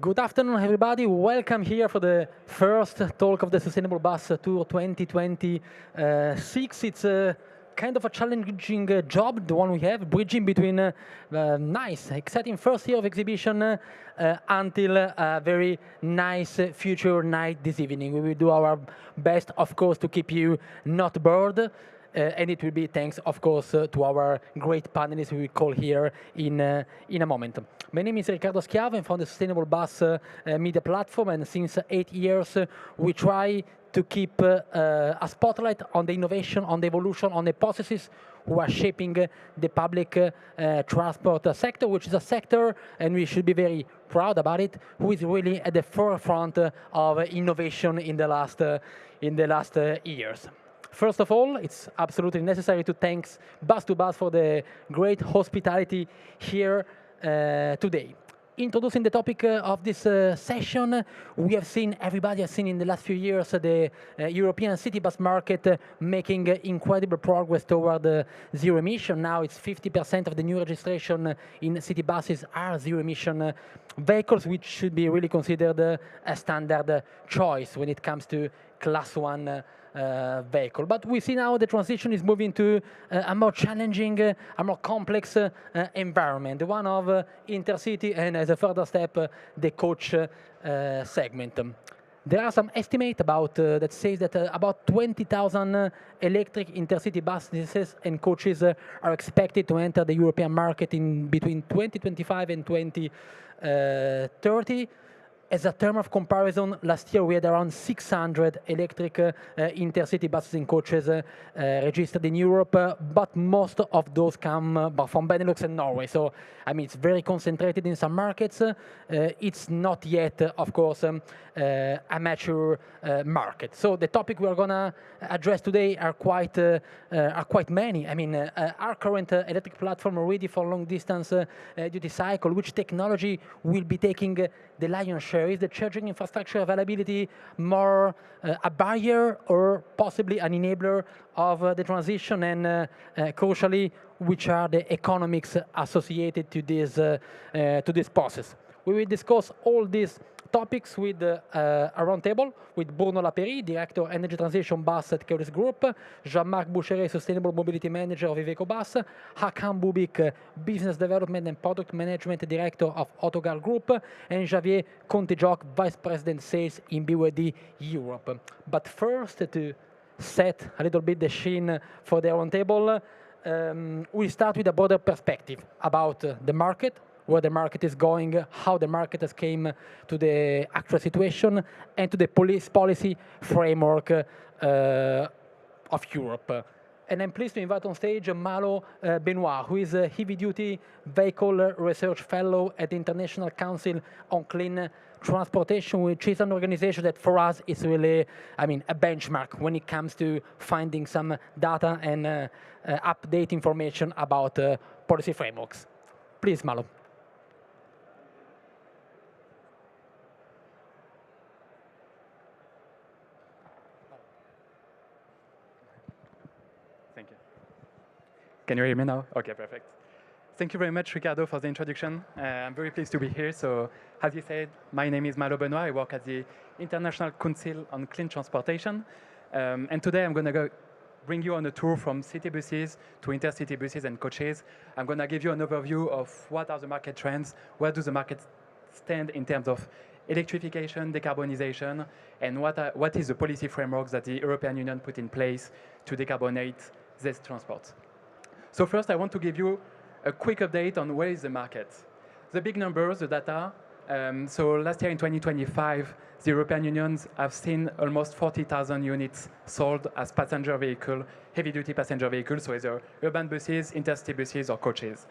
Good afternoon, everybody. Welcome here for the first talk of the Sustainable Bus Tour 2026. It's a kind of a challenging job, the one we have, bridging between nice, exciting first year of exhibition until a very nice future night this evening. We will do our best, of course, to keep you not bored. And it will be thanks, of course, to our great panelists we will call here in a moment. My name is Riccardo Schiavo. I'm from the Sustainable Bus media platform, and since 8 years, we try to keep a spotlight on the innovation, on the evolution, on the processes who are shaping the public transport sector, which is a sector, and we should be very proud about it, who is really at the forefront of innovation in the last years. First of all, it's absolutely necessary to thank BUS2BUS for the great hospitality here today. Introducing the topic of this session, we have seen, everybody has seen in the last few years, the European city bus market making incredible progress toward zero emission. Now it's 50% of the new registration in city buses are zero emission vehicles, which should be really considered a standard choice when it comes to class 1 vehicle. But we see now the transition is moving to a more challenging, a more complex environment, the one of Intercity, and as a further step, the coach segment. There are some estimates about that says that about 20,000 electric Intercity buses and coaches are expected to enter the European market in between 2025 and 2030. As a term of comparison, last year we had around 600 electric Intercity buses and coaches registered in Europe, but most of those come from Benelux and Norway. So, I mean, it's very concentrated in some markets. It's not yet, of course, a mature market. So the topic we're gonna address today are quite many. I mean, our current electric platform ready for long distance duty cycle, which technology will be taking the lion's share? Is the charging infrastructure availability more a barrier or possibly an enabler of the transition? And crucially, which are the economics associated to this process? We will discuss all these topics with a roundtable with Bruno Lapeyrie, Director Energy Transition Bus at KEOLIS Group, Jean-Marc Boucheret, Sustainable Mobility Manager of IVECO Bus, Hakan, Bubik, Business Development and Product Management Director of OTOKAR Group, and Javier, Contijoch, Vice President Sales in BYD Europe. But first, to set a little bit the scene for the roundtable, we start with a broader perspective about the market, where the market is going, how the market has came to the actual situation, and to the policy framework of Europe. And I'm pleased to invite on stage Malo Benoit, who is a heavy-duty vehicle research fellow at the International Council on Clean Transportation, which is an organization that for us is really, I mean, a benchmark when it comes to finding some data and update information about policy frameworks. Please, Malo. Thank you. Can you hear me now? Okay, perfect. Thank you very much, Riccardo, for the introduction. I'm very pleased to be here. So, as you said, my name is Malo Benoit. I work at the International Council on Clean Transportation. And today I'm going to bring you on a tour from city buses to intercity buses and coaches. I'm going to give you an overview of what are the market trends, where do the markets stand in terms of electrification, decarbonization, and what is the policy frameworks that the European Union put in place to decarbonate this transport. So first, I want to give you a quick update on where is the market. The big numbers, the data. So last year in 2025, the European Union have seen almost 40,000 units sold as passenger vehicle, heavy-duty passenger vehicles, so either urban buses, intercity buses, or coaches,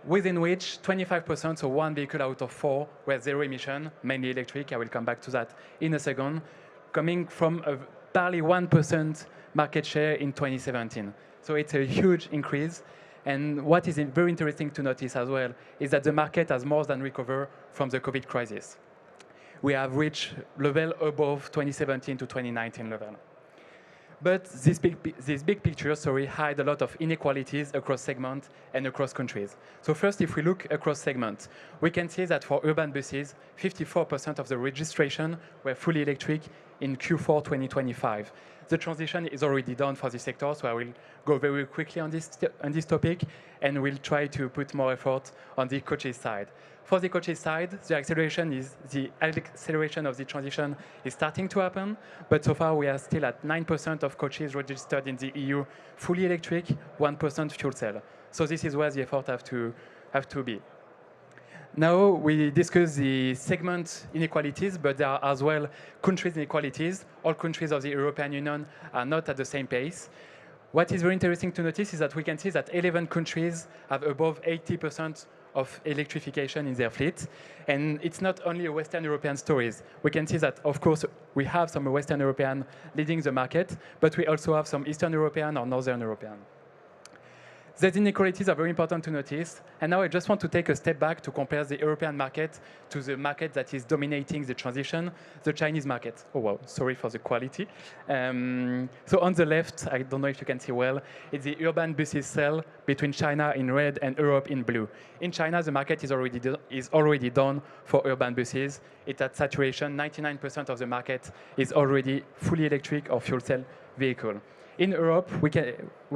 within which 25%, so 1 vehicle out of 4, were zero emission, mainly electric. I will come back to that in a second, coming from a barely 1% market share in 2017. So it's a huge increase. And what is very interesting to notice as well is that the market has more than recovered from the COVID crisis. We have reached level above 2017 to 2019 level. But this big picture, sorry, hide a lot of inequalities across segments and across countries. So first, if we look across segments, we can see that for urban buses, 54% of the registration were fully electric in Q4 2025. The transition is already done for this sector, so I will go very quickly on this topic, and we'll try to put more effort on the coaches side. For the coaches side, the acceleration of the transition is starting to happen, but so far we are still at 9% of coaches registered in the EU fully electric, 1% fuel cell. So this is where the effort have to be. Now we discuss the segment inequalities, but there are as well countries inequalities. All countries of the European Union are not at the same pace. What is very interesting to notice is that we can see that 11 countries have above 80% of electrification in their fleet. And it's not only a Western European stories. We can see that, of course, we have some Western European leading the market, but we also have some Eastern European or Northern European. These inequalities are very important to notice. And now I just want to take a step back to compare the European market to the market that is dominating the transition, the Chinese market. Oh, wow, sorry for the quality. So on the left, I don't know if you can see well, it's the urban buses sell between China in red and Europe in blue. In China, the market is already done for urban buses. It's at saturation. 99% of the market is already fully electric or fuel cell vehicle. In Europe, we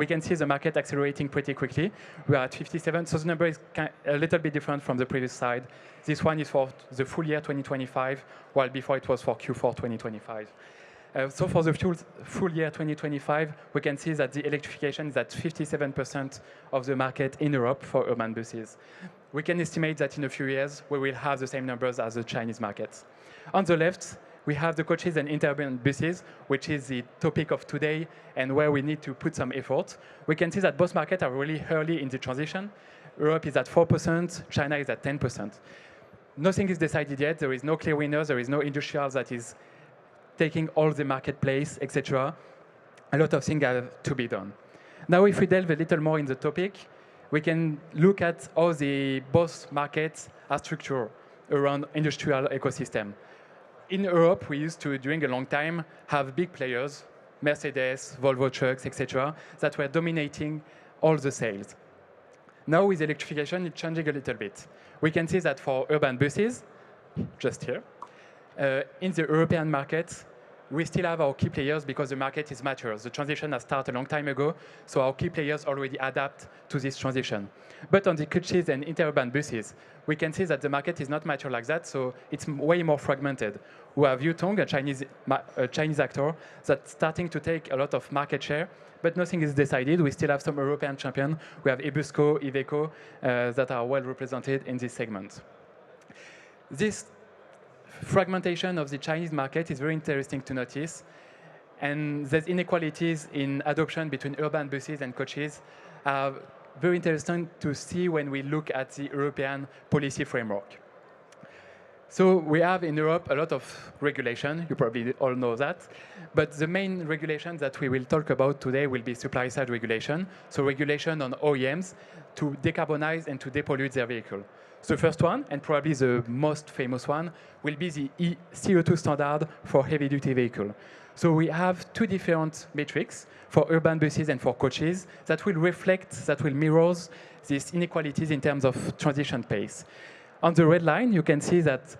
can see the market accelerating pretty quickly. We are at 57, so the number is a little bit different from the previous slide. This one is for the full year 2025, while before it was for Q4 2025. So for the full year 2025, we can see that the electrification is at 57% of the market in Europe for urban buses. We can estimate that in a few years, we will have the same numbers as the Chinese market. On the left, we have the coaches and interurban buses, which is the topic of today and where we need to put some effort. We can see that both markets are really early in the transition. Europe is at 4%, China is at 10%. Nothing is decided yet. There is no clear winner. There is no industrial that is taking all the marketplace, etc. A lot of things have to be done. Now, if we delve a little more in the topic, we can look at how both markets are structured around industrial ecosystem. In Europe, we used to, during a long time, have big players, Mercedes, Volvo trucks, etc., that were dominating all the sales. Now, with electrification, it's changing a little bit. We can see that for urban buses, just here, in the European market, we still have our key players because the market is mature. The transition has started a long time ago, so our key players already adapt to this transition. But on the coaches and interurban buses, we can see that the market is not mature like that, so it's way more fragmented. We have Yutong, a Chinese actor, that's starting to take a lot of market share, but nothing is decided. We still have some European champions. We have BUS2BUS, IVECO, that are well represented in this segment. This fragmentation of the Chinese market is very interesting to notice, and there's inequalities in adoption between urban buses and coaches are very interesting to see when we look at the European policy framework. So we have in Europe a lot of regulation, you probably all know that, but the main regulation that we will talk about today will be supply-side regulation, so regulation on OEMs to decarbonize and to depollute their vehicle. So the first one, and probably the most famous one, will be the CO2 standard for heavy-duty vehicle. So we have two different metrics for urban buses and for coaches that will mirror these inequalities in terms of transition pace. On the red line, you can see that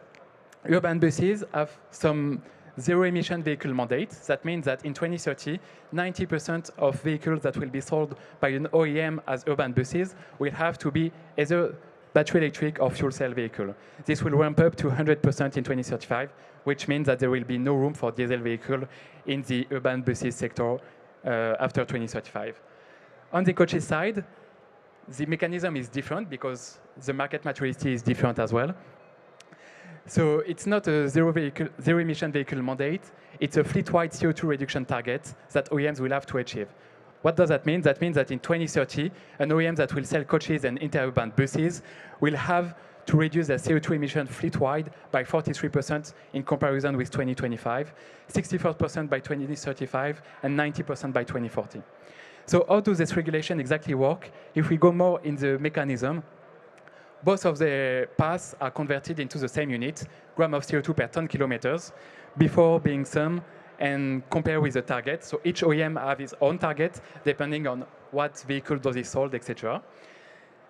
urban buses have some zero-emission vehicle mandate. That means that in 2030, 90% of vehicles that will be sold by an OEM as urban buses will have to be either battery electric or fuel cell vehicle. This will ramp up to 100% in 2035, which means that there will be no room for diesel vehicle in the urban buses sector after 2035. On the coaches side, the mechanism is different because the market maturity is different as well. So it's not a zero-emission vehicle mandate, it's a fleet-wide CO2 reduction target that OEMs will have to achieve. What does that mean? That means that in 2030, an OEM that will sell coaches and interurban buses will have to reduce their CO2 emission fleet-wide by 43% in comparison with 2025, 64% by 2035, and 90% by 2040. So how does this regulation exactly work? If we go more in the mechanism, both of the paths are converted into the same unit, gram of CO2 per ton kilometers, before being summed and compare with the target. So each OEM have his own target, depending on what vehicle does he sold, etc.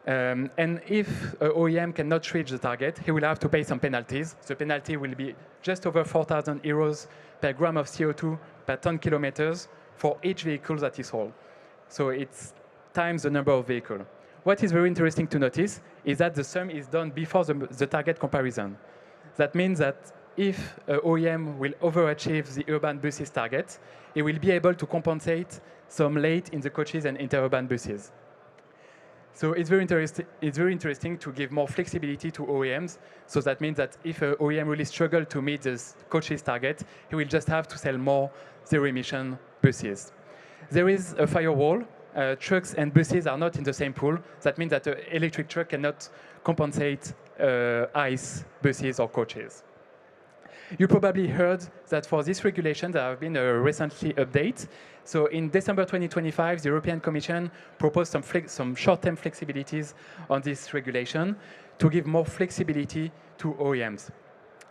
And if an OEM cannot reach the target, he will have to pay some penalties. The penalty will be just over 4,000 euros per gram of CO2 per ton kilometers for each vehicle that he sold. So it's times the number of vehicles. What is very interesting to notice is that the sum is done before the target comparison. That means that if an OEM will overachieve the urban buses target, it will be able to compensate some late in the coaches and interurban buses. So it's very interesting to give more flexibility to OEMs. So that means that if an OEM really struggles to meet this coaches target, he will just have to sell more zero-emission buses. There is a firewall. Trucks and buses are not in the same pool. That means that an electric truck cannot compensate ICE buses or coaches. You probably heard that for this regulation, there have been a recently update. So in December 2025, the European Commission proposed some short-term flexibilities on this regulation to give more flexibility to OEMs.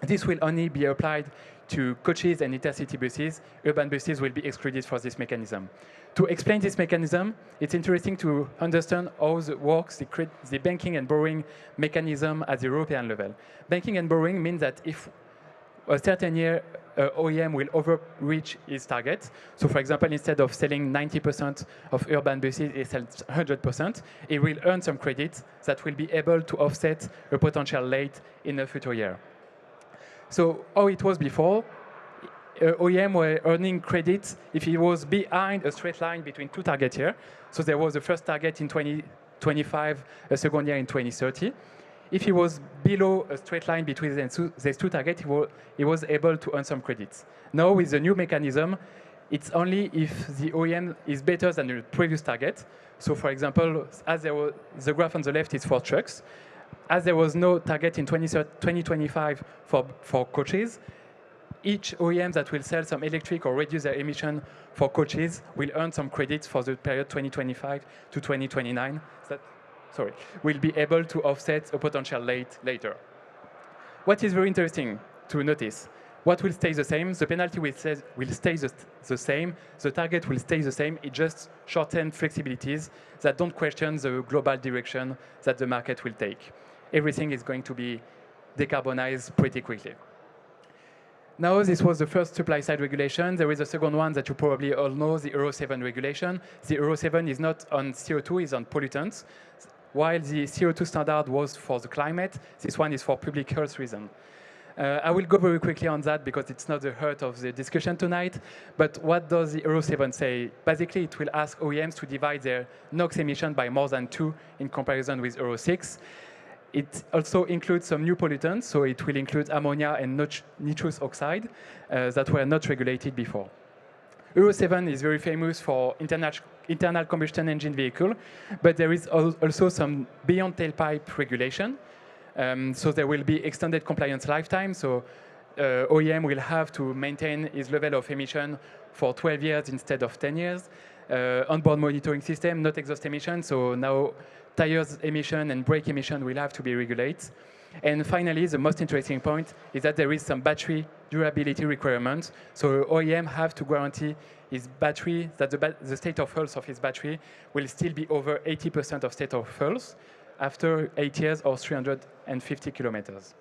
This will only be applied to coaches and intercity buses. Urban buses will be excluded from this mechanism. To explain this mechanism, it's interesting to understand how it works, the banking and borrowing mechanism at the European level. Banking and borrowing means that if a certain year, OEM will overreach its target. So for example, instead of selling 90% of urban buses, it sells 100%. It will earn some credit that will be able to offset a potential late in a future year. So how it was before, OEM were earning credit if it was behind a straight line between two targets here. So there was the first target in 2025, a second year in 2030. If he was below a straight line between these two targets, he was able to earn some credits. Now, with the new mechanism, it's only if the OEM is better than the previous target. So, for example, as the graph on the left is for trucks, as there was no target in 2025 for coaches, each OEM that will sell some electric or reduce their emission for coaches will earn some credits for the period 2025 to 2029. Will be able to offset a potential late later. What is very interesting to notice, what will stay the same? The penalty will stay the same, the target will stay the same, it's just short-term flexibilities that don't question the global direction that the market will take. Everything is going to be decarbonized pretty quickly. Now, this was the first supply-side regulation. There is a second one that you probably all know, the Euro 7 regulation. The Euro 7 is not on CO2, it's on pollutants. While the CO2 standard was for the climate, this one is for public health reasons. I will go very quickly on that because it's not the heart of the discussion tonight. But what does the Euro 7 say? Basically, it will ask OEMs to divide their NOx emission by more than 2 in comparison with Euro 6. It also includes some new pollutants, so it will include ammonia and nitrous oxide that were not regulated before. Euro 7 is very famous for internal combustion engine vehicle, but there is also some beyond tailpipe regulation. So there will be extended compliance lifetime. So OEM will have to maintain his level of emission for 12 years instead of 10 years. Onboard monitoring system, not exhaust emission. So now tires emission and brake emission will have to be regulated. And finally, the most interesting point is that there is some battery durability requirements. So OEM have to guarantee his battery, that the state of health of his battery will still be over 80% of state of health after 8 years or 350 kilometers.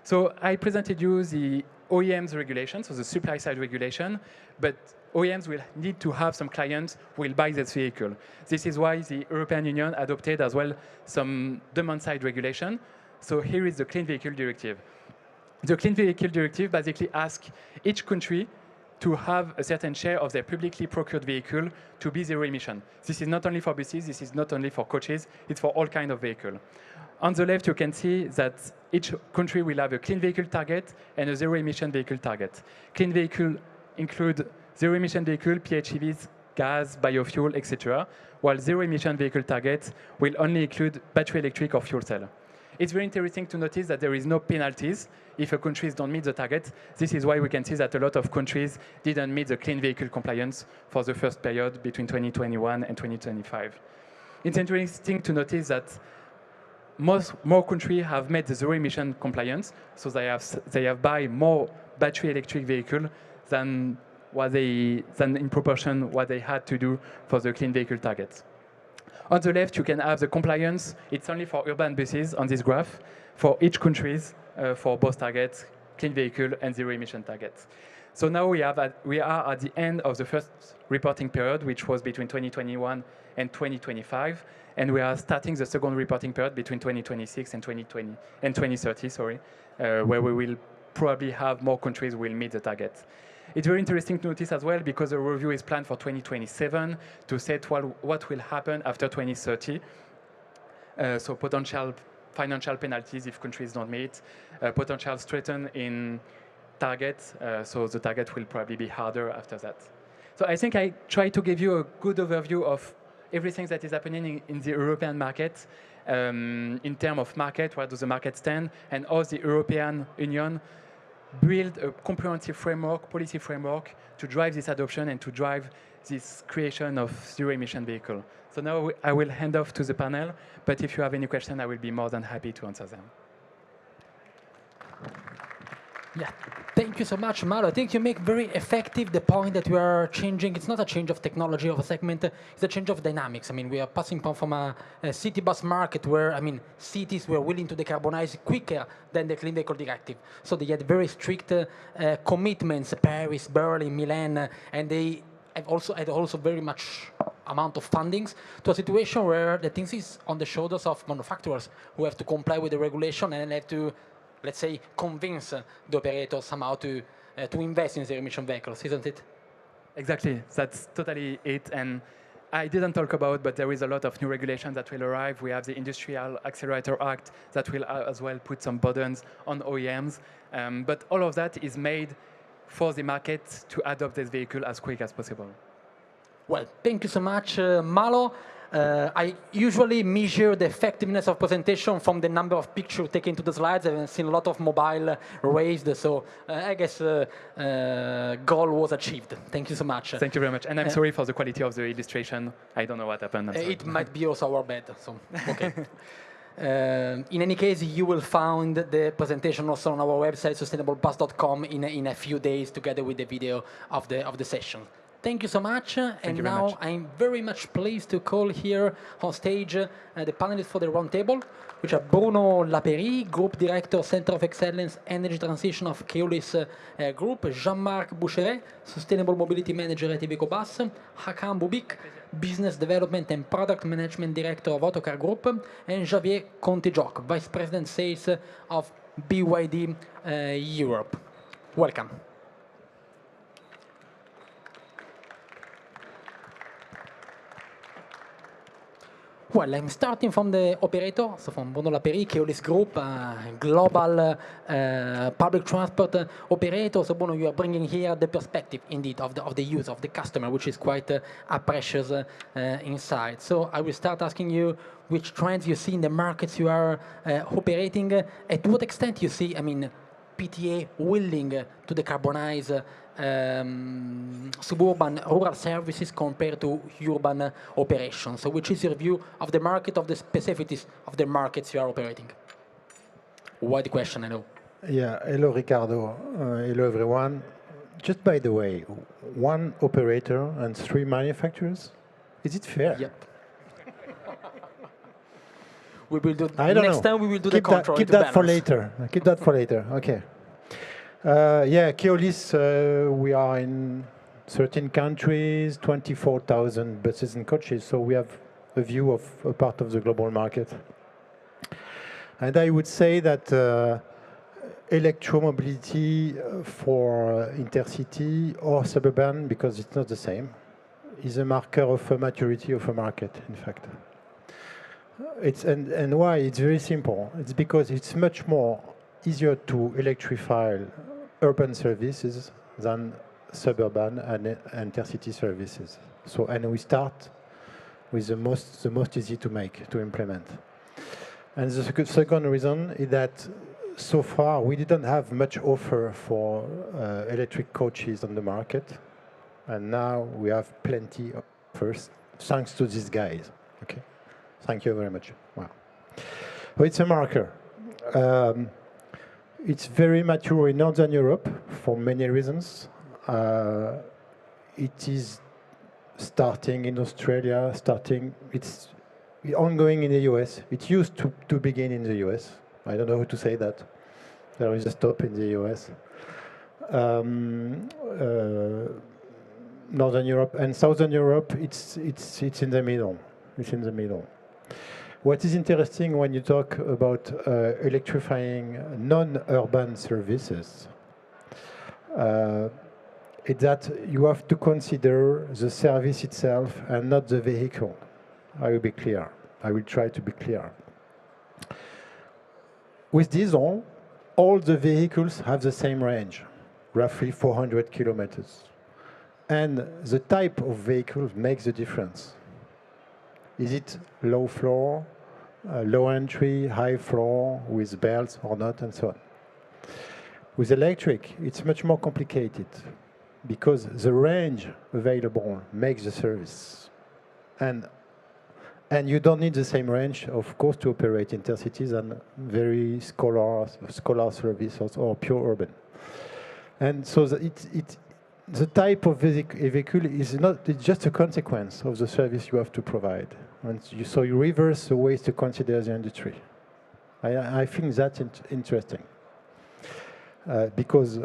So I presented you the OEM's regulation, so the supply side regulation, but OEMs will need to have some clients who will buy this vehicle. This is why the European Union adopted as well some demand side regulation. So here is the Clean Vehicle Directive. The Clean Vehicle Directive basically asks each country to have a certain share of their publicly procured vehicle to be zero emission. This is not only for buses, this is not only for coaches, it's for all kinds of vehicles. On the left, you can see that each country will have a clean vehicle target and a zero emission vehicle target. Clean vehicle include zero emission vehicle, PHEVs, gas, biofuel, etc., while zero emission vehicle target will only include battery electric or fuel cell. It's very interesting to notice that there is no penalties if a countries don't meet the target. This is why we can see that a lot of countries didn't meet the clean vehicle compliance for the first period between 2021 and 2025. It's interesting to notice that more countries have made the zero emission compliance, so they have buy more battery electric vehicle than than in proportion what they had to do for the clean vehicle targets. On the left, you can have the compliance. It's only for urban buses on this graph for each countries for both targets, clean vehicle and zero emission targets. So now we are at the end of the first reporting period, which was between 2021 and 2025, and we are starting the second reporting period between 2026 and 2030, where we will probably have more countries will meet the target. It's very interesting to notice as well because the review is planned for 2027 to set what will happen after 2030. So potential financial penalties if countries don't meet, potential strengthen in targets, so the target will probably be harder after that. So I think I try to give you a good overview of everything that is happening in the European market, in terms of market, where does the market stand, and how the European Union build a comprehensive framework, policy framework, to drive this adoption and to drive this creation of zero-emission vehicle. So now I will hand off to the panel, but if you have any question, I will be more than happy to answer them. Yeah, thank you so much, Malo. I think you make very effective the point that we are changing. It's not a change of technology of a segment, it's a change of dynamics. I mean, we are passing from a city bus market where, I mean, cities were willing to decarbonize quicker than the Clean Vehicle Directive. So they had very strict commitments, Paris, Berlin, Milan, and they have also very much amount of fundings, to a situation where the things is on the shoulders of manufacturers who have to comply with the regulation and have to, let's say, convince the operators somehow to invest in zero-emission vehicles, isn't it? Exactly, that's totally it. And I didn't talk about, but there is a lot of new regulations that will arrive. We have the Industrial Accelerator Act that will as well put some burdens on OEMs. But all of that is made for the market to adopt this vehicle as quick as possible. Well, thank you so much, Malo. I usually measure the effectiveness of presentation from the number of pictures taken to the slides. I've seen a lot of mobile raised, so I guess goal was achieved. Thank you so much. Thank you very much. And I'm sorry for the quality of the illustration. I don't know what happened. It might be also our bad, so okay. In any case, you will find the presentation also on our website, sustainablebus.com, in a few days, together with the video of the session. Thank you so much. And now I'm very much pleased to call here on stage the panelists for the roundtable, which are Bruno Lapeyrie, Group Director, Center of Excellence, Energy Transition of KEOLIS Group, Jean-Marc Boucheret, Sustainable Mobility Manager at IVECO Bus, Hakan Bubik, Business Development and Product Management Director of OTOKAR Group, and Javier Contijoch, Vice President Sales of BYD Europe. Welcome. Well, I'm starting from the operator, so from Bruno Lapeyrie, KEOLIS Group, global public transport operator. So Bruno, you are bringing here the perspective, indeed, of the use of the customer, which is quite a precious insight. So I will start asking you which trends you see in the markets you are operating. At what extent you see, I mean, PTA willing to decarbonize suburban rural services compared to urban operations. So which is your view of the market, of the specificities of the markets you are operating? Wide question, I know. Yeah, hello Riccardo, hello everyone. Just by the way, one operator and 3 manufacturers, is it fair? Yep. We will do, I don't next know. time we will do keep the contrary. Keep that for later. Keep that for later, okay. Yeah, KEOLIS, we are in 13 countries, 24,000 buses and coaches, so we have a view of a part of the global market. And I would say that electromobility for Intercity or suburban, because it's not the same, is a marker of a maturity of a market, in fact. And why? It's very simple. It's because it's much more easier to electrify urban services than suburban and intercity services. So, and we start with the most easy to make, to implement. And the second reason is that so far we didn't have much offer for electric coaches on the market, and now we have plenty of offers thanks to these guys. Okay, thank you very much. Wow. So it's a marker. It's very mature in Northern Europe for many reasons. it is starting in Australia, it's ongoing in the US. It used to begin in the US. I don't know how to say that. There is a stop in the US. Northern Europe and Southern Europe, it's in the middle. It's in the middle. What is interesting when you talk about electrifying non-urban services is that you have to consider the service itself and not the vehicle. I will be clear. I will try to be clear. With diesel, all the vehicles have the same range, roughly 400 kilometers. And the type of vehicle makes the difference. Is it low floor, low entry, high floor, with belts or not, and so on. With electric, it's much more complicated because the range available makes the service. And you don't need the same range, of course, to operate intercities and very scholar services or pure urban. And so the type of vehicle is not, it's just a consequence of the service you have to provide. And so you reverse the ways to consider the industry. I think that's interesting. Because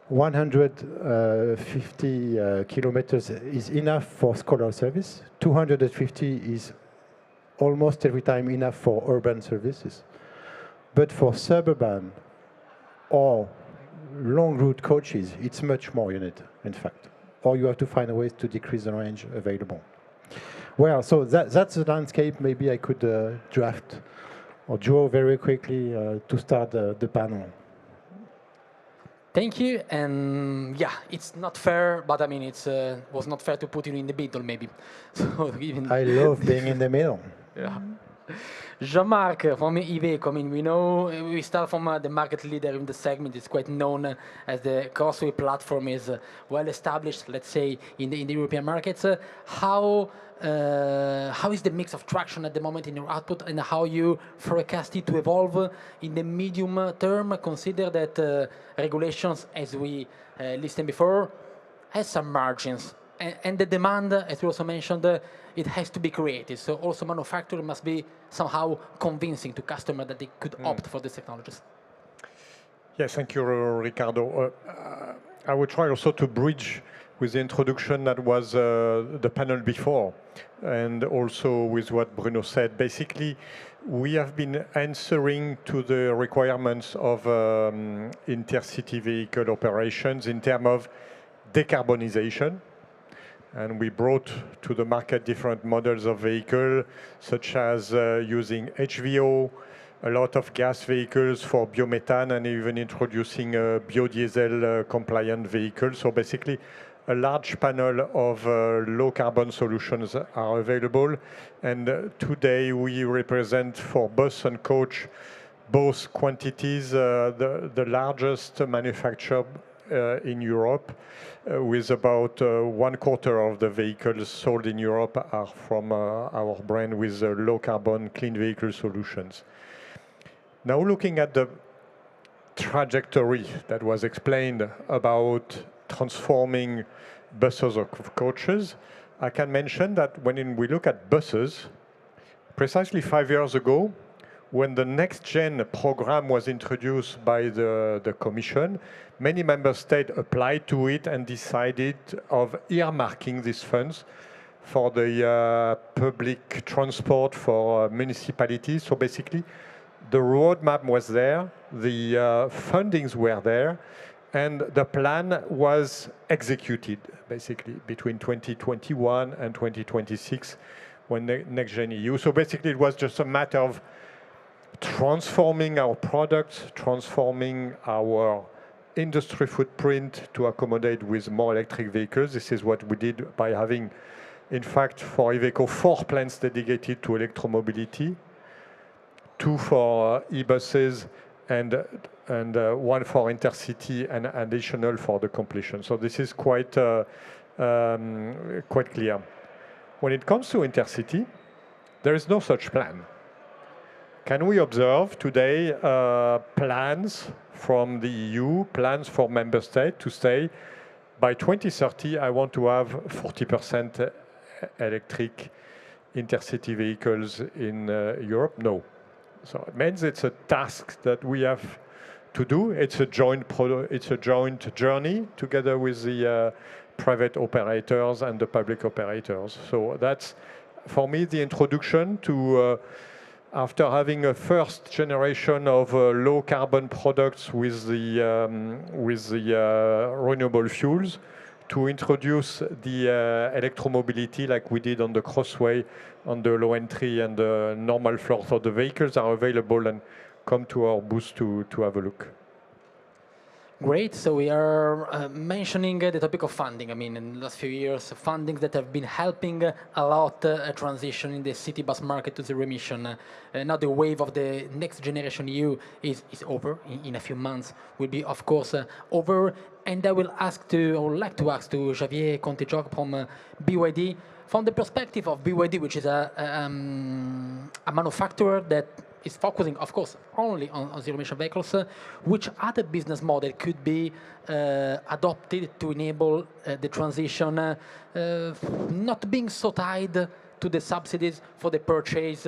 150 kilometers is enough for scholar service. 250 is almost every time enough for urban services. But for suburban or long route coaches, it's much more you need, in fact. Or you have to find ways to decrease the range available. Well, so that's the landscape maybe I could draft or draw very quickly to start the panel. Thank you, and yeah, it's not fair, but I mean, it was not fair to put you in the middle, maybe. So even I love being in the middle. Yeah. Jean-Marc from IVECO, I mean, we start from the market leader in the segment. It's quite known as the Crossway platform is well established, let's say, in the European markets. How is the mix of traction at the moment in your output, and how you forecast it to evolve in the medium term? Consider that regulations, as we listened before, has some margins. And the demand, as you also mentioned, it has to be created. So also manufacturing must be somehow convincing to customers that they could opt for these technologies. Yes, thank you, Riccardo. I will try also to bridge with the introduction that was the panel before, and also with what Bruno said. Basically, we have been answering to the requirements of intercity vehicle operations in terms of decarbonization. And we brought to the market different models of vehicle, such as using HVO, a lot of gas vehicles for biomethane, and even introducing biodiesel compliant vehicles. So basically, a large panel of low carbon solutions are available. And today we represent for bus and coach both quantities, the largest manufacturer in Europe, with about 1/4 of the vehicles sold in Europe are from our brand with low carbon clean vehicle solutions. Now looking at the trajectory that was explained about transforming buses or coaches, I can mention that when we look at buses, precisely 5 years ago, when the next gen program was introduced by the Commission, many member states applied to it and decided of earmarking these funds for the public transport for municipalities. So basically, the roadmap was there, the fundings were there, and the plan was executed, basically, between 2021 and 2026, when the next gen EU. So basically, it was just a matter of transforming our products, transforming our industry footprint to accommodate with more electric vehicles. This is what we did by having, in fact, for IVECO, 4 plants dedicated to electromobility, 2 for e-buses, and 1 for Intercity, and additional for the completion. So this is quite clear. When it comes to Intercity, there is no such plan. Can we observe today plans from the EU, plans for member states to say by 2030, I want to have 40% electric intercity vehicles in Europe? No. So it means it's a task that we have to do. It's a joint journey together with the private operators and the public operators. So that's, for me, the introduction to, after having a first generation of low carbon products with the renewable fuels, to introduce the electromobility like we did on the Crossway, on the low entry and the normal floor. So the vehicles are available, and come to our booth to have a look. Great. So we are mentioning the topic of funding. I mean, in the last few years, fundings that have been helping a lot transition in the city bus market to zero emission. Now the wave of the next generation EU is over. In a few months will be, of course, over. And I would like to ask to Javier Contijoch from BYD, from the perspective of BYD, which is a manufacturer that is focusing, of course, only on zero-emission vehicles. Which other business model could be adopted to enable the transition, not being so tied to the subsidies for the purchase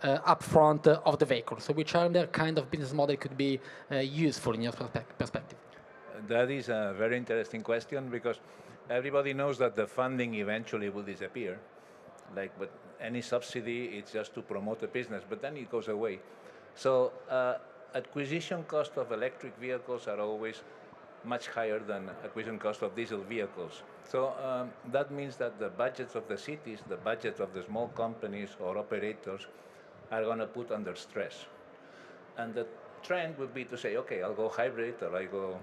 upfront of the vehicle? So which other kind of business model could be useful in your perspective? That is a very interesting question, because everybody knows that the funding eventually will disappear. But any subsidy, it's just to promote the business, but then it goes away. So acquisition cost of electric vehicles are always much higher than acquisition cost of diesel vehicles. So that means that the budgets of the cities, the budgets of the small companies or operators are going to put under stress. And the trend would be to say, okay, I'll go hybrid, or I go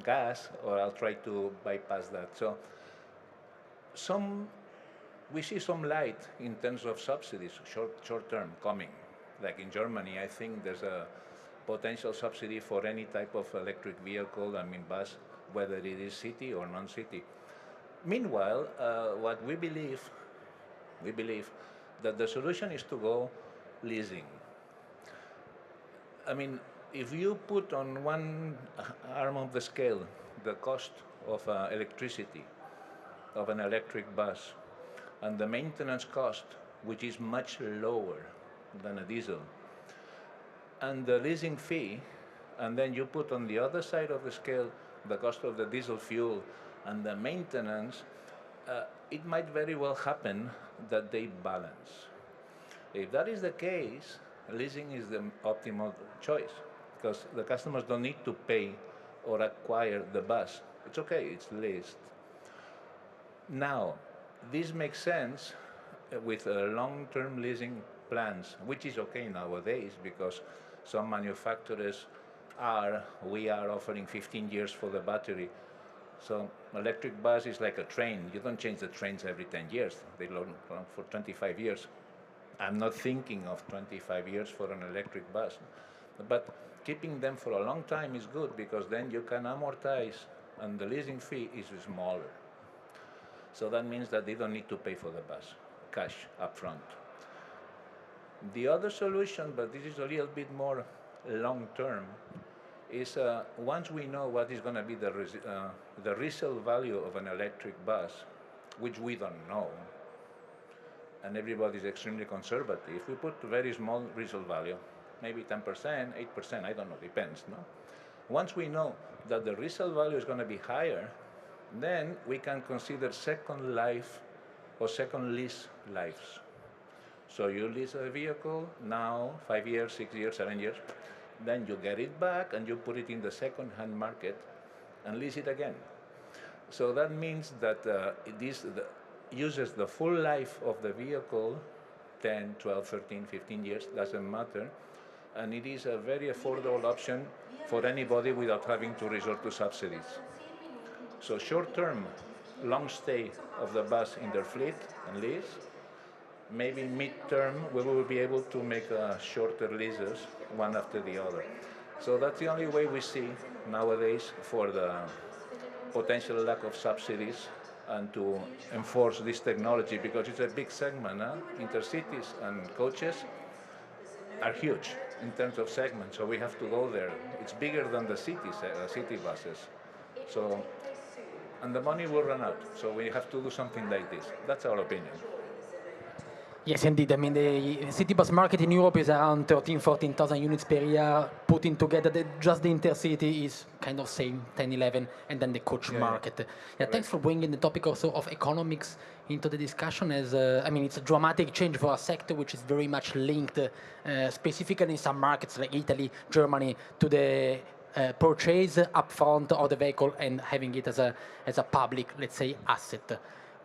gas, or I'll try to bypass that. So we see some light in terms of subsidies, short term coming. Like in Germany, I think there's a potential subsidy for any type of electric vehicle, I mean bus, whether it is city or non-city. Meanwhile, what we believe that the solution is to go leasing. I mean, if you put on one arm of the scale the cost of electricity of an electric bus and the maintenance cost, which is much lower than a diesel, and the leasing fee, and then you put on the other side of the scale the cost of the diesel fuel and the maintenance, it might very well happen that they balance. If that is the case, leasing is the optimal choice, because the customers don't need to pay or acquire the bus. It's okay, it's leased. Now, this makes sense with long-term leasing plans, which is okay nowadays, because some manufacturers we are offering 15 years for the battery. So electric bus is like a train. You don't change the trains every 10 years. They run for 25 years. I'm not thinking of 25 years for an electric bus. But keeping them for a long time is good, because then you can amortize, and the leasing fee is smaller. So that means that they don't need to pay for the bus, cash upfront. The other solution, but this is a little bit more long-term, is once we know what is going to be the resale value of an electric bus, which we don't know, and everybody is extremely conservative, we put very small resale value, maybe 10%, 8%, I don't know, depends. No? Once we know that the resale value is going to be higher, then we can consider second life or second lease lives. So you lease a vehicle now, 5 years, 6 years, 7 years, then you get it back and you put it in the second-hand market and lease it again. So that means that uses the full life of the vehicle, 10, 12, 13, 15 years, doesn't matter, and it is a very affordable option for anybody without having to resort to subsidies. So short-term, long stay of the bus in their fleet and lease. Maybe mid-term, we will be able to make shorter leases, one after the other. So that's the only way we see nowadays for the potential lack of subsidies and to enforce this technology, because it's a big segment. Intercities and coaches are huge in terms of segment, so we have to go there. It's bigger than the city buses. So and the money will run out. So we have to do something like this. That's our opinion. Yes, indeed. I mean, the city bus market in Europe is around 14,000 units per year. Putting together just the Intercity is kind of same, 10, 11, and then the coach market. Yeah, thanks for bringing the topic also of economics into the discussion. As I mean, it's a dramatic change for a sector which is very much linked, specifically in some markets like Italy, Germany, to the purchase upfront of the vehicle and having it as a public, let's say, asset.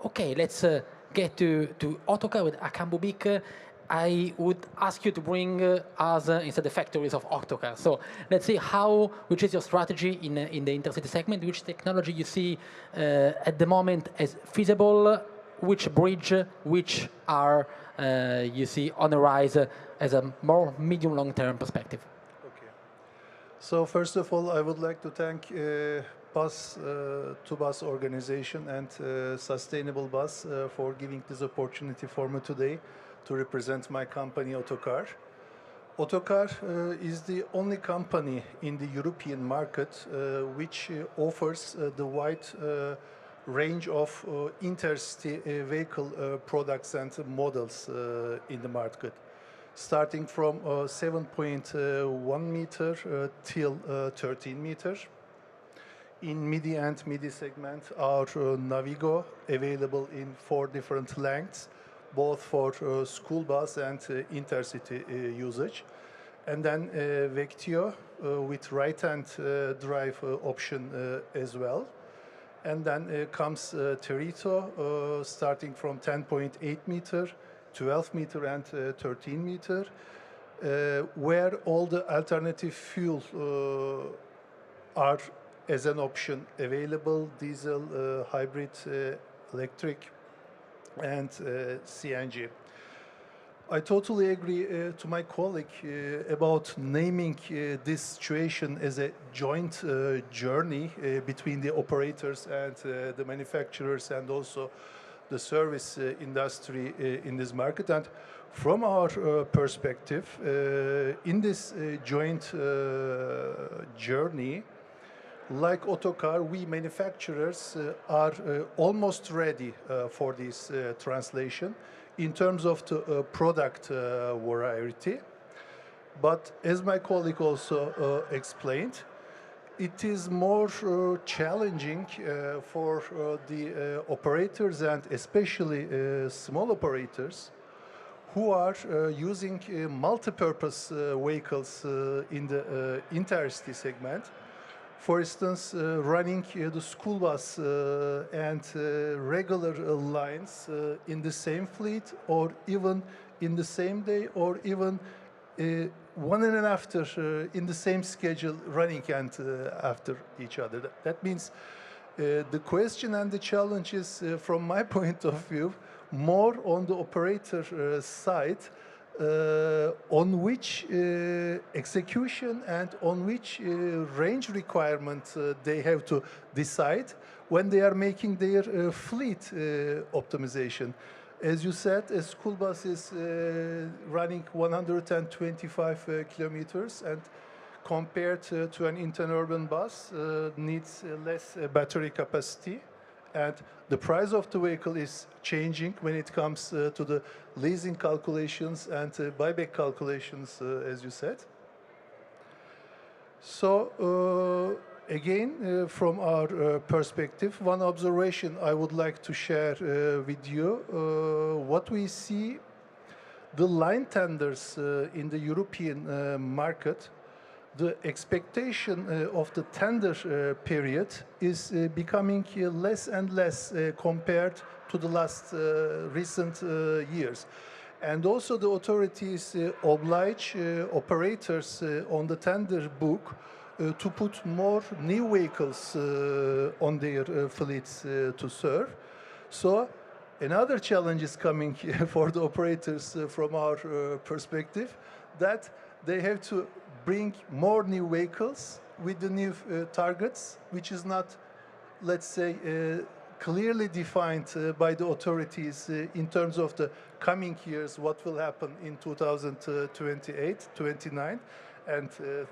Okay, let's get to OTOKAR with Hakan Bubik. I would ask you to bring us inside the factories of OTOKAR. So let's see which is your strategy in the Intercity segment, which technology you see at the moment as feasible, which bridge, which are you see on the rise as a more medium long-term perspective. Okay. So first of all, I would like to thank BUS2BUS organization and Sustainable Bus for giving this opportunity for me today to represent my company OTOKAR. OTOKAR is the only company in the European market which offers the wide range of intercity vehicle products and models in the market, starting from 7.1 meter till 13 meters. In midi and midi segment, our Navigo available in 4 different lengths, both for school bus and intercity usage. And then Vectio with right-hand drive option as well. And then comes Terito starting from 10.8 meter, 12 meter and 13 meter, where all the alternative fuel are as an option available: diesel, hybrid, electric, and CNG. I totally agree to my colleague about naming this situation as a joint journey between the operators and the manufacturers and also the service industry in this market. And from our perspective, in this joint journey, like OTOKAR, we manufacturers are almost ready for this translation in terms of the product variety. But as my colleague also explained, it is more challenging for the operators and especially small operators who are using multi-purpose vehicles in the intercity segment. For instance, running the school bus and regular lines in the same fleet, or even in the same day, or even one and after in the same schedule, running and after each other. That means the question and the challenge is, from my point of view, more on the operator side, on which execution and on which range requirement they have to decide when they are making their fleet optimization. As you said, a school bus is running 125 kilometers, and compared to an interurban bus, needs less battery capacity. And the price of the vehicle is changing when it comes to the leasing calculations and buyback calculations, as you said. So again, from our perspective, one observation I would like to share with you, what we see, the line tenders in the European market, the expectation of the tender period is becoming less and less compared to the last recent years. And also the authorities oblige operators on the tender book to put more new vehicles on their fleets to serve. So another challenge is coming for the operators from our perspective, that they have to bring more new vehicles with the new targets, which is not, let's say, clearly defined by the authorities in terms of the coming years, what will happen in 2028, 29, and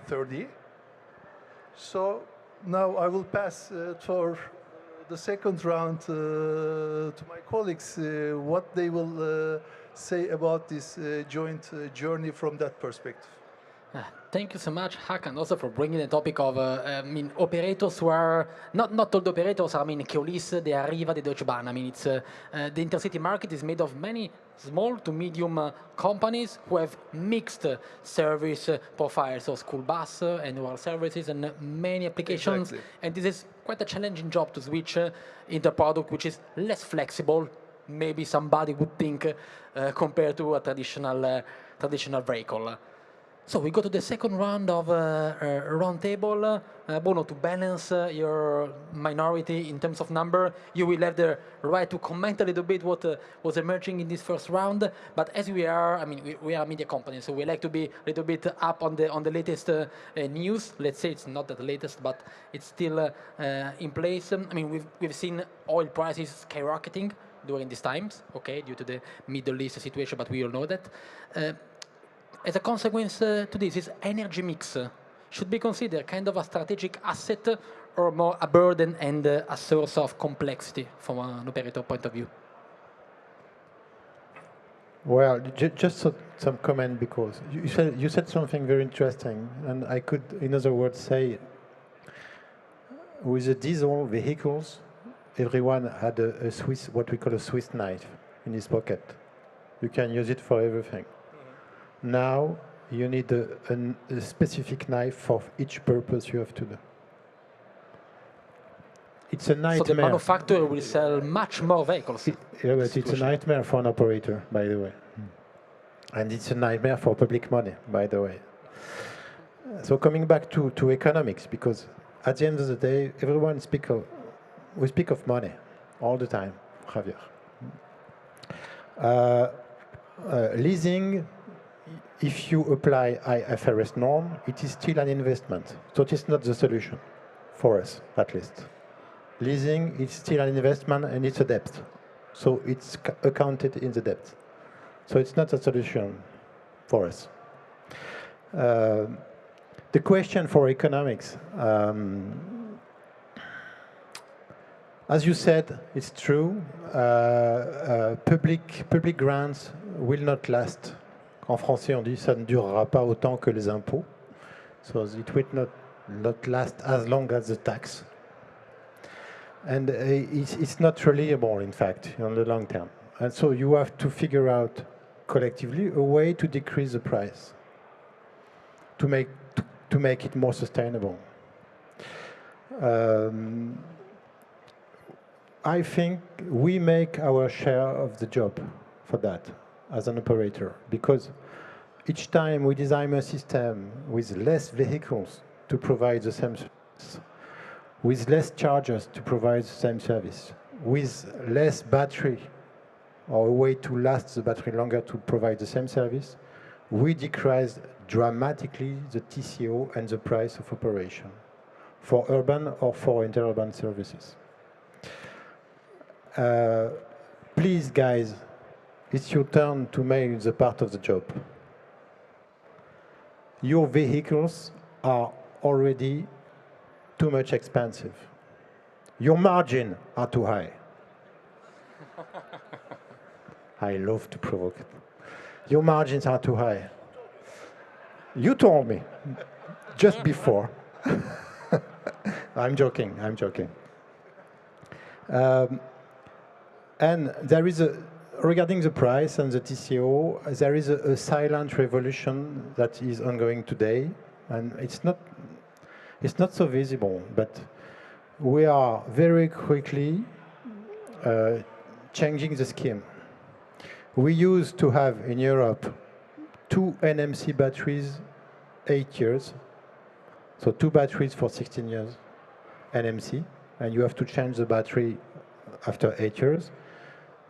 30. So now I will pass the second round to my colleagues, what they will say about this joint journey from that perspective. Thank you so much, Hakan, also for bringing the topic of, operators who are, not all the operators, KEOLIS, the Arriva, the Deutsche Bahn. It's, the Intercity market is made of many small to medium companies who have mixed service profiles, so school bus, annual services, and many applications. Exactly. And this is quite a challenging job to switch into a product which is less flexible, maybe somebody would think, compared to a traditional vehicle. So we go to the second round of roundtable. Bruno, to balance your minority in terms of number, you will have the right to comment a little bit what was emerging in this first round. But as we are, we are a media company, so we like to be a little bit up on the latest news. Let's say it's not the latest, but it's still in place. We've seen oil prices skyrocketing during these times, okay, due to the Middle East situation, but we all know that. As a consequence to this, is energy mix should be considered kind of a strategic asset or more a burden and a source of complexity from an operator point of view? Well, just some comment, because you said something very interesting, and I could, in other words, say with the diesel vehicles, everyone had a Swiss, what we call a Swiss knife in his pocket. You can use it for everything. Now you need a specific knife for each purpose you have to do. It's a nightmare. So the manufacturer will sell much more vehicles. Yeah, but it's a nightmare for an operator, by the way. And it's a nightmare for public money, by the way. So coming back to economics, because at the end of the day, everyone we speak of money all the time, Javier. Leasing, if you apply IFRS norm, it is still an investment. So it is not the solution, for us, at least. Leasing is still an investment and it's a debt. So it's accounted in the debt. So it's not a solution for us. The question for economics, as you said, it's true. Public grants will not last. En français, on dit ça ne durera pas autant que les impôts. So it will not last as long as the tax. And it's not reliable, in fact, on the long term. And so you have to figure out collectively a way to decrease the price, to make it more sustainable. I think we make our share of the job for that as an operator, because each time we design a system with less vehicles to provide the same service, with less chargers to provide the same service, with less battery or a way to last the battery longer to provide the same service, we decrease dramatically the TCO and the price of operation for urban or for interurban services. Please, guys, it's your turn to make the part of the job. Your vehicles are already too much expensive. Your margins are too high. I love to provoke it. Your margins are too high. You told me just before. I'm joking. And there is regarding the price and the TCO, there is a silent revolution that is ongoing today, and it's not so visible, but we are very quickly changing the scheme. We used to have in Europe 2 NMC batteries, 8 years, so 2 batteries for 16 years, NMC, and you have to change the battery after 8 years.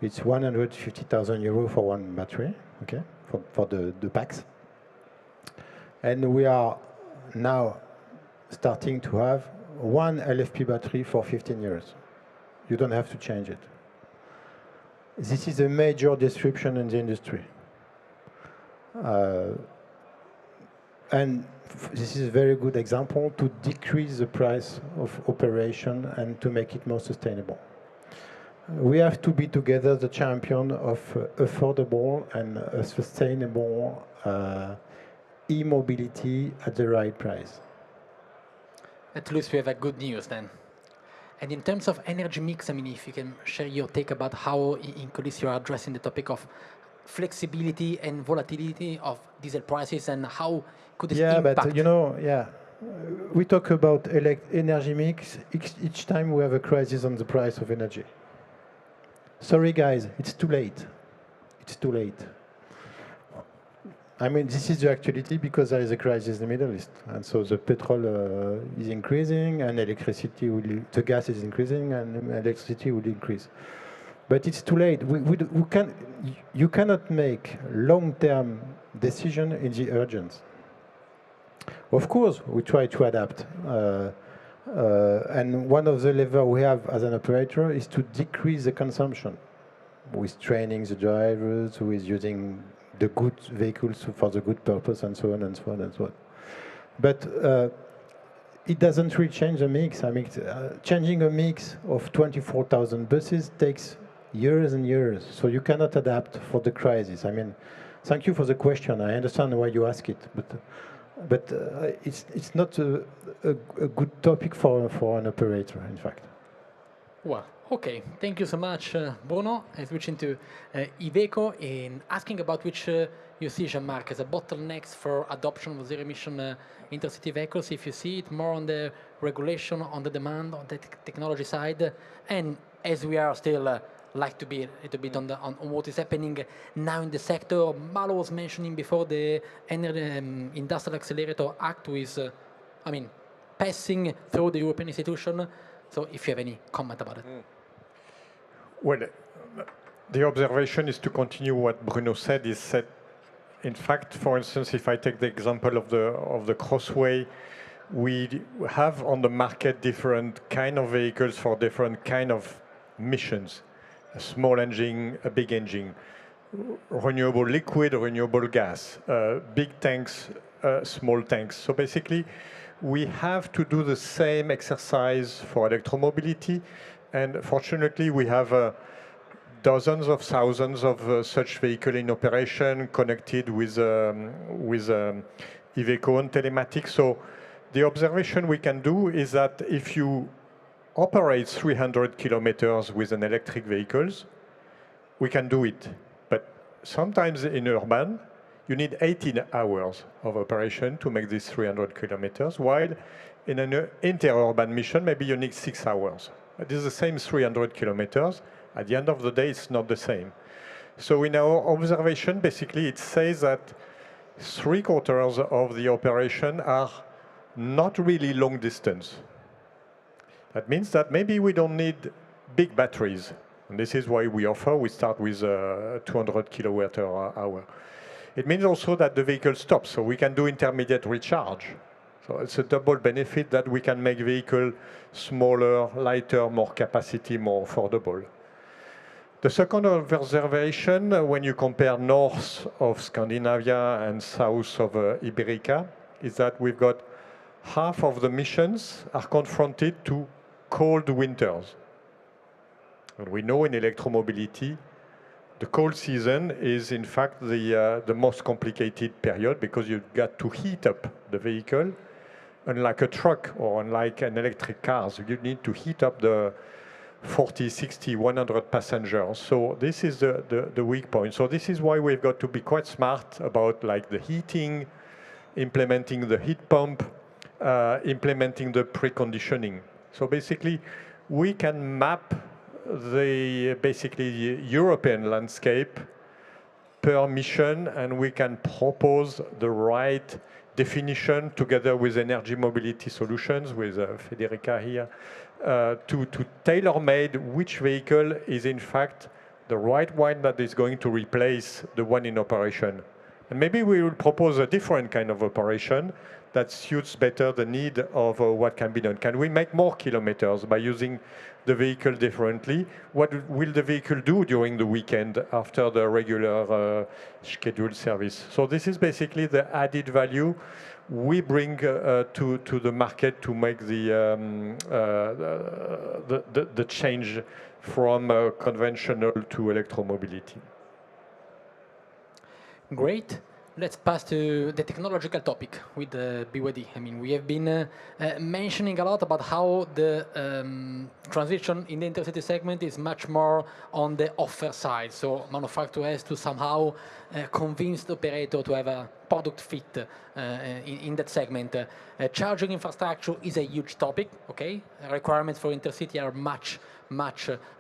It's 150,000 euros for one battery, okay, for the packs. And we are now starting to have 1 LFP battery for 15 years. You don't have to change it. This is a major disruption in the industry. And this is a very good example to decrease the price of operation and to make it more sustainable. We have to be together the champion of affordable and sustainable e-mobility at the right price. At least we have a good news then. And in terms of energy mix, I mean, if you can share your take about how in KEOLIS you are addressing the topic of flexibility and volatility of diesel prices and how could this impact? But you know, we talk about energy mix each time we have a crisis on the price of energy. Sorry guys, it's too late. It's too late. I mean, this is the actuality because there is a crisis in the Middle East. And so the petrol is increasing and electricity the gas is increasing and electricity will increase. But it's too late. You cannot make long-term decision in the urgence. Of course, we try to adapt. And one of the levers we have as an operator is to decrease the consumption with training the drivers, with using the good vehicles for the good purpose, and so on and so on and so on. But it doesn't really change the mix. I mean, changing a mix of 24,000 buses takes years and years. So you cannot adapt for the crisis. I mean, thank you for the question. I understand why you ask it, but it's not a good topic for an operator, in fact. Well, okay. Thank you so much, Bruno. I'm switching to IVECO and asking about which you see, Jean-Marc, as a bottlenecks for adoption of zero-emission intercity vehicles. If you see it more on the regulation, on the demand, on the technology side, and as we are still like to be a little bit on what is happening now in the sector. Malo was mentioning before the Industrial Accelerator Act is, passing through the European institution. So if you have any comment about it. Well, the observation is to continue what Bruno said, in fact, for instance, if I take the example of the Crossway, we have on the market different kind of vehicles for different kind of missions. A small engine, a big engine, renewable liquid, renewable gas, big tanks, small tanks. So basically, we have to do the same exercise for electromobility. And fortunately, we have dozens of thousands of such vehicles in operation connected with IVECO and telematics. So the observation we can do is that if you operate 300 kilometers with an electric vehicles, we can do it. But sometimes in urban, you need 18 hours of operation to make these 300 kilometers, while in an inter-urban mission, maybe you need 6 hours. It is the same 300 kilometers. At the end of the day, it's not the same. So in our observation, basically, it says that 3/4 of the operation are not really long distance. That means that maybe we don't need big batteries. And this is why we start with 200 kilowatt hour. It means also that the vehicle stops, so we can do intermediate recharge. So it's a double benefit that we can make vehicle smaller, lighter, more capacity, more affordable. The second observation, when you compare north of Scandinavia and south of Iberica, is that we've got half of the missions are confronted to cold winters. And we know in electromobility, the cold season is in fact the most complicated period because you've got to heat up the vehicle. Unlike a truck or unlike an electric car, you need to heat up the 40, 60, 100 passengers. So this is the weak point. So this is why we've got to be quite smart about like the heating, implementing the heat pump, implementing the preconditioning. So basically, we can map the European landscape per mission, and we can propose the right definition together with energy mobility solutions, with Federica here, to tailor-made which vehicle is in fact the right one that is going to replace the one in operation. And maybe we will propose a different kind of operation that suits better the need of what can be done. Can we make more kilometers by using the vehicle differently? What will the vehicle do during the weekend after the regular scheduled service? So this is basically the added value we bring to the market to make the change from conventional to electromobility. Great. Let's pass to the technological topic with the BYD. I mean, we have been mentioning a lot about how the transition in the Intercity segment is much more on the offer side. So manufacturer has to somehow convince the operator to have a product fit in that segment. Charging infrastructure is a huge topic, okay? Requirements for Intercity are much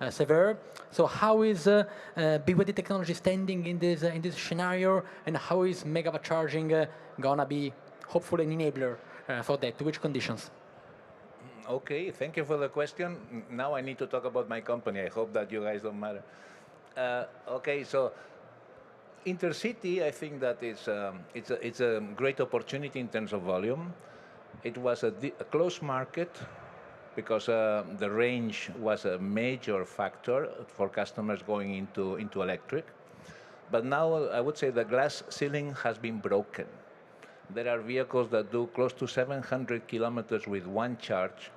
severe. So how is BYD technology standing in this scenario, and how is megawatt charging gonna be hopefully an enabler for that? To which conditions? Okay, thank you for the question. Now I need to talk about my company. I hope that you guys don't matter. Okay, so Intercity, I think that it's a great opportunity in terms of volume. It was a close market, because the range was a major factor for customers going into electric. But now I would say the glass ceiling has been broken. There are vehicles that do close to 700 kilometers with one charge,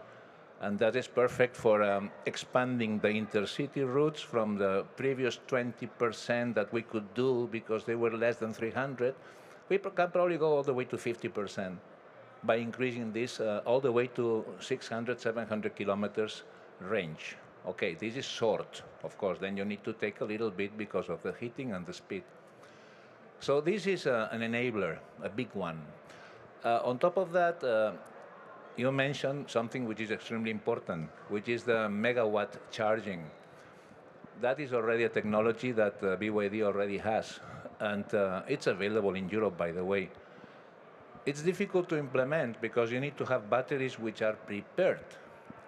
and that is perfect for expanding the Intercity routes from the previous 20% that we could do because they were less than 300. We can probably go all the way to 50%. By increasing this all the way to 600, 700 kilometers range. Okay, this is short, of course. Then you need to take a little bit because of the heating and the speed. So this is an enabler, a big one. On top of that, you mentioned something which is extremely important, which is the megawatt charging. That is already a technology that BYD already has, and it's available in Europe, by the way. It's difficult to implement because you need to have batteries which are prepared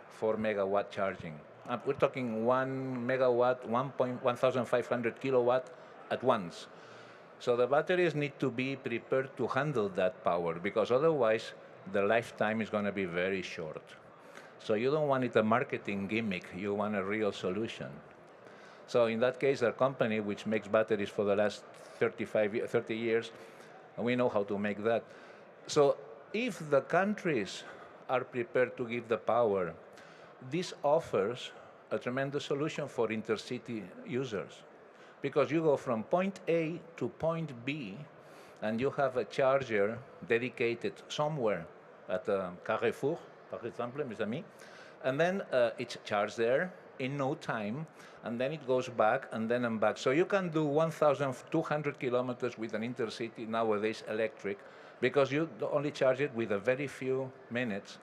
for megawatt charging. We're talking 1 megawatt, 1,500 kilowatt at once. So the batteries need to be prepared to handle that power, because otherwise the lifetime is going to be very short. So you don't want it a marketing gimmick, you want a real solution. So in that case, a company which makes batteries for the last 30 years, we know how to make that. So if the countries are prepared to give the power, this offers a tremendous solution for Intercity users. Because you go from point A to point B, and you have a charger dedicated somewhere at Carrefour, par exemple, mes amis, and then it's charged there in no time, and then it goes back, and then I'm back. So you can do 1,200 kilometers with an Intercity nowadays electric, because you only charge it with a very few minutes,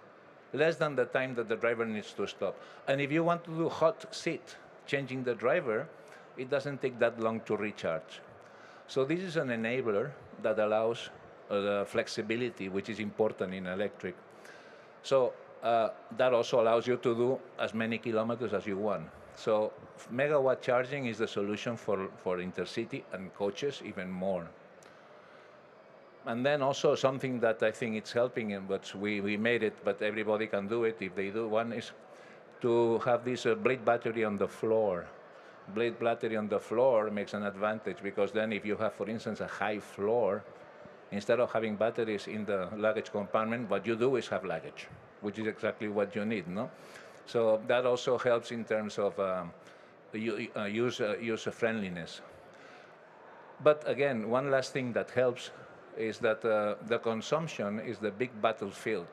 less than the time that the driver needs to stop. And if you want to do hot seat, changing the driver, it doesn't take that long to recharge. So this is an enabler that allows the flexibility, which is important in electric. So that also allows you to do as many kilometers as you want. So megawatt charging is the solution for Intercity and coaches even more. And then also something that I think it's helping, but we made it, but everybody can do it if they do. One is to have this blade battery on the floor. Blade battery on the floor makes an advantage, because then if you have, for instance, a high floor, instead of having batteries in the luggage compartment, what you do is have luggage, which is exactly what you need, no? So that also helps in terms of user-friendliness. But again, one last thing that helps is that the consumption is the big battlefield.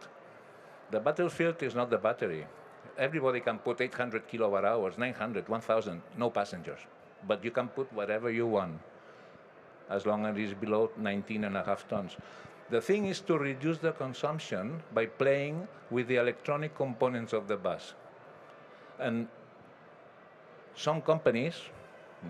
The battlefield is not the battery. Everybody can put 800 kilowatt hours, 900, 1,000, no passengers. But you can put whatever you want, as long as it's below 19.5 tons. The thing is to reduce the consumption by playing with the electronic components of the bus. And some companies,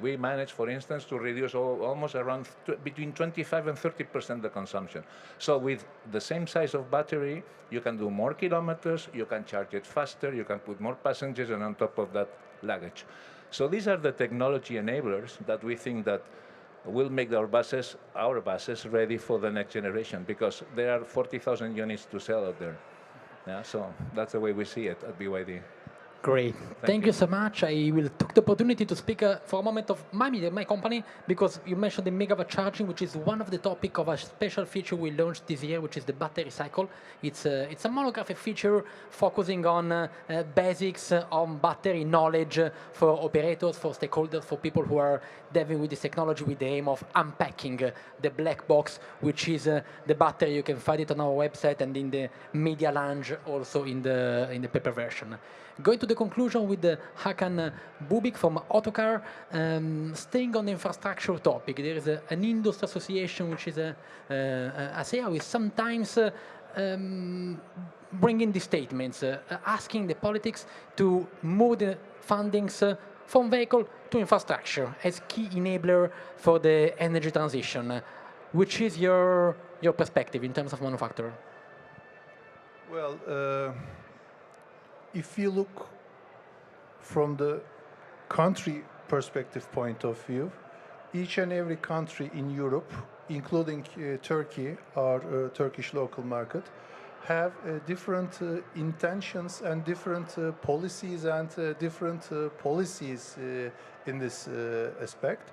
we manage, for instance, to reduce almost around between 25 and 30% the consumption. So with the same size of battery, you can do more kilometers, you can charge it faster, you can put more passengers, and on top of that, luggage. So these are the technology enablers that we think that will make our buses ready for the next generation, because there are 40,000 units to sell out there. Yeah, so that's the way we see it at BYD. Great. Thank you so much. I will take the opportunity to speak for a moment of my company, because you mentioned the megawatt charging, which is one of the topic of a special feature we launched this year, which is the battery cycle. It's a monographic feature focusing on basics on battery knowledge for operators, for stakeholders, for people who are dealing with this technology, with the aim of unpacking the black box, which is the battery. You can find it on our website and in the media lounge, also in the paper version. Going to the conclusion with the Hakan Bubik from OTOKAR, staying on the infrastructure topic. There is an industry association which is ASEA, is sometimes bringing these statements, asking the politics to move the fundings from vehicle to infrastructure as key enabler for the energy transition. Which is your perspective in terms of manufacturer? Well, if you look from the country perspective point of view, each and every country in Europe, including Turkey, our Turkish local market, have different intentions and different policies and different policies in this aspect.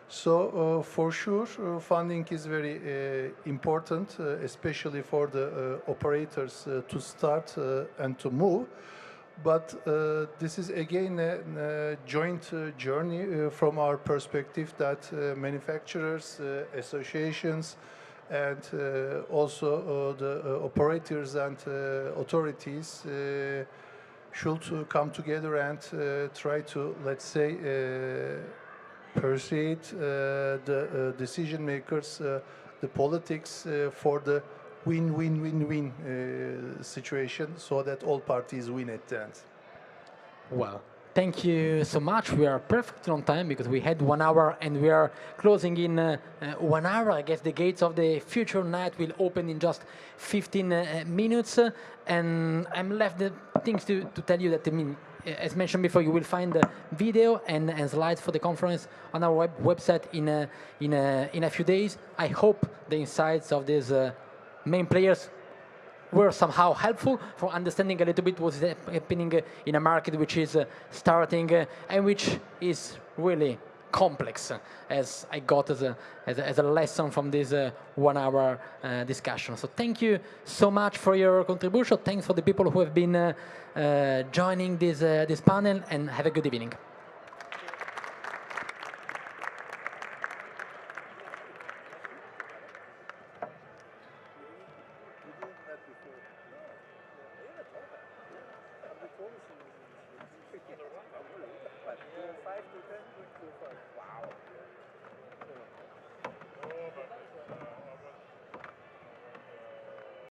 So for sure, funding is very important, especially for the operators to start and to move. But this is again a joint journey from our perspective, that manufacturers, associations, and also the operators and authorities should come together and try to, let's say, persuade the decision makers, the politics for the win-win-win-win situation, so that all parties win at the end. Well, thank you so much. We are perfectly on time because we had 1 hour and we are closing in 1 hour. I guess the gates of the future night will open in just 15 minutes. And I'm left the things to tell you that, I mean, as mentioned before, you will find the video and slides for the conference on our website in a few days. I hope the insights of these main players were somehow helpful for understanding a little bit what's happening in a market which is starting and which is really complex, as I got as a lesson from this 1 hour discussion. So thank you so much for your contribution. Thanks for the people who have been joining this panel, and have a good evening. Wow.